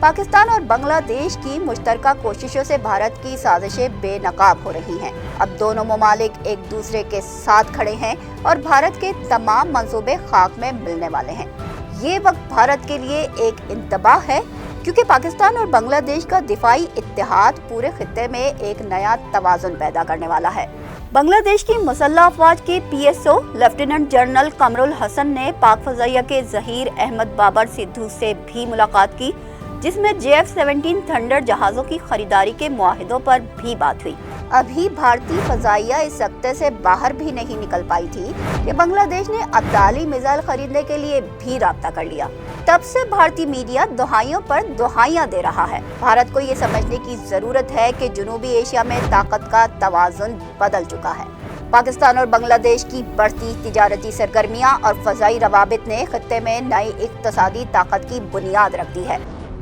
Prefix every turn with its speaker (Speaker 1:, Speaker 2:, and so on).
Speaker 1: पाकिस्तान और बांग्लादेश की मुश्तरका कोशिशों से भारत की साजिशें बेनकाब हो रही हैं। अब दोनों ममालिक एक दूसरे के साथ खड़े हैं और भारत के तमाम मंसूबे खाक में मिलने वाले हैं। ये वक्त भारत के लिए एक इंतबाह है, क्योंकि पाकिस्तान और बांग्लादेश का दिफाई इत्तेहाद पूरे खित्ते में एक नया तवाज़ुन पैदा करने वाला है। बांग्लादेश की मुसल्लह अफवाज के PSO lieutenant general Qamrul Hasan ने पाक फजाइया के ज़हीर अहमद बाबर सिद्धू से भी मुलाकात की, जिसमें JF-17 थंडर जहाज़ों की खरीदारी के मुआहिदों पर भी बात हुई। अभी भारतीय फजाइया इस सख्ते से बाहर भी नहीं निकल पाई थी कि बांग्लादेश ने अब्दाली मिसाइल खरीदने के लिए भी राब्ता कर लिया। तब से भारतीय मीडिया दुहाइयों पर दुहाइयां दे रहा है। भारत को ये समझने की जरूरत है कि जनूबी एशिया में ताकत का तवाज़ुन बदल चुका है। पाकिस्तान और बांग्लादेश की बढ़ती तिजारती सरगर्मियां और फजाई रवाबित ने खित्ते में नई इक्तसादी ताकत की बुनियाद रख दी है।